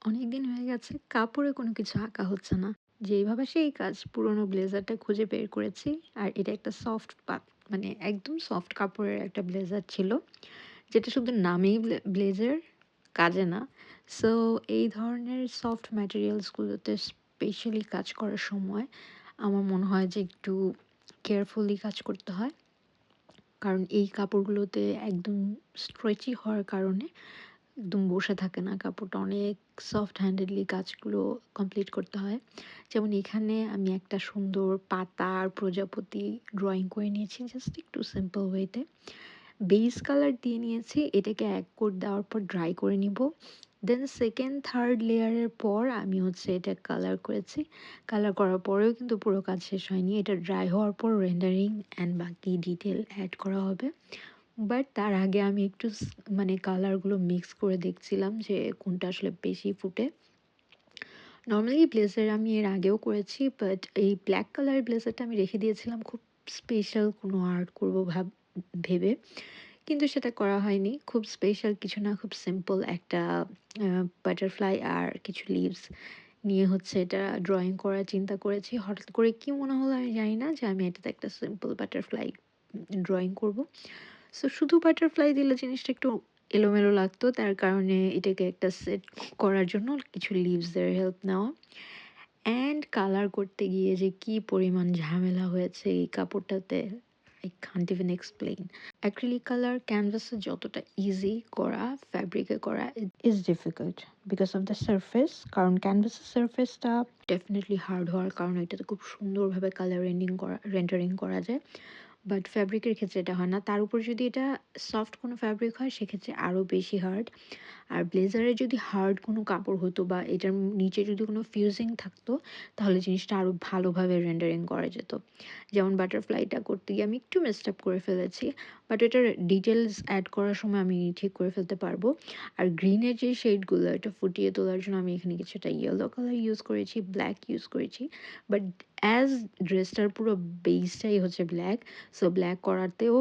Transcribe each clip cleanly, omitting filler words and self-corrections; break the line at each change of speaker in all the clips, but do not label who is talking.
অনেকদিন হয়ে গেছে কাপড়ে কোনো কিছু আঁকা হচ্ছে না। যেইভাবে সেই কাজ পুরোনো ব্লেজারটা খুঁজে বের করেছি। আর এটা একটা সফট মানে একদম সফট কাপড়ের একটা ব্লেজার ছিল। যেটা শুধু নামেই ব্লেজার, কাজে না। সো এই ধরনের সফট ম্যাটেরিয়ালস গুলোতে স্পেশালি কাজ করার সময় আমার মনে হয় যে একটু কেয়ারফুলি কাজ করতে হয়। কারণ এই কাপড়গুলোতে একদম স্ট্রেচি হওয়ার কারণে একদম বসে থাকে না কাপড়টা, অনেক সফট হ্যান্ডেডলি কাজগুলো কমপ্লিট করতে হয়। যেমন এখানে আমি একটা সুন্দর পাতা আর প্রজাপতি ড্রয়িং করে নিয়েছি জাস্ট একটু সিম্পল ওয়েতে। বেস কালার দিয়ে নিয়েছি, এটাকে এক কোট দেওয়ার পর ড্রাই করে নিব। দেন সেকেন্ড থার্ড লেয়ারের পর আমি হচ্ছে এটা কালার করেছি। কালার করার পরেও কিন্তু পুরো কাজ শেষ হয়নি, এটা ড্রাই হওয়ার পর রেন্ডারিং অ্যান্ড বাকি ডিটেল অ্যাড করা হবে। বাট তার আগে আমি একটু মানে কালারগুলো মিক্স করে দেখছিলাম যে কোনটা আসলে বেশি ফুটে। নর্মালি ব্লেজার আমি এর আগেও করেছি, বাট এই ব্ল্যাক কালারের ব্লেজারটা আমি রেখে দিয়েছিলাম খুব স্পেশাল কোনো আর্ট করবো ভেবে। কিন্তু সেটা করা হয়নি। খুব স্পেশাল কিছু না, খুব সিম্পল একটা বাটারফ্লাই আর কিছু লিভস নিয়ে হচ্ছে এটা ড্রয়িং করার চিন্তা করেছি। হঠাৎ করে কি মনে হলো আমি জানি না যে আমি এটাতে একটা সিম্পল বাটারফ্লাই ড্রয়িং করব। সো শুধু বাটারফ্লাই দিলে জিনিসটা একটু এলোমেলো লাগতো। তার কারণে এটাকে একটা সেট করার জন্য কিছু লিভস এর হেল্প নেওয়া। অ্যান্ড কালার করতে গিয়ে যে কি পরিমাণ ঝামেলা হয়েছে এই কাপড়টাতে, I can't even explain. Acrylic colour ক্যানভাসে যতটা ইজি করা, ফ্যাব্রিকে করা is difficult because of the surface. কারণ ক্যানভাসের সারফেসটা ডেফিনেটলি হার্ড হওয়ার কারণে এটাতে খুব সুন্দরভাবে কালার রেন্ডারিং করা যায়। বাট ফ্যাব্রিকের ক্ষেত্রে এটা হয় না। তার উপর যদি এটা সফট কোনো ফ্যাব্রিক হয় সেক্ষেত্রে আরও বেশি হার্ড। আর ব্লেজারে যদি হার্ড কোনো কাপড় হতো বা এটার নিচে যদি কোনো ফিউজিং থাকতো, তাহলে জিনিসটা আরও ভালোভাবে রেন্ডারিং করা যেত। যেমন বাটারফ্লাইটা করতে গিয়ে আমি একটু মেসড আপ করে ফেলেছি, বাট এটার ডিটেলস অ্যাড করার সময় আমি ঠিক করে ফেলতে পারবো। আর গ্রিনের যে শেডগুলো এটা ফুটিয়ে তোলার জন্য আমি এখানে কিছুটা ইয়েলো কালার ইউজ করেছি, ব্ল্যাক ইউজ করেছি। বাট অ্যাজ ড্রেসটার পুরো বেসটাই হচ্ছে ব্ল্যাক, সো ব্ল্যাক করাতেও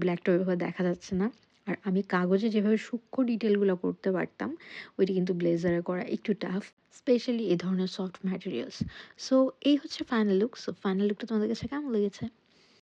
ব্ল্যাকটা ওইভাবে দেখা যাচ্ছে না। আর আমি কাগজে যেভাবে সূক্ষ্ম ডিটেলগুলো করতে পারতাম, ওইটা কিন্তু ব্লেজারে করা একটু টাফ, স্পেশালি এই ধরনের সফট ম্যাটেরিয়ালস। সো এই হচ্ছে ফাইনাল লুক। সো ফাইনাল লুকটা তোমাদের কাছে কেমন লেগেছে?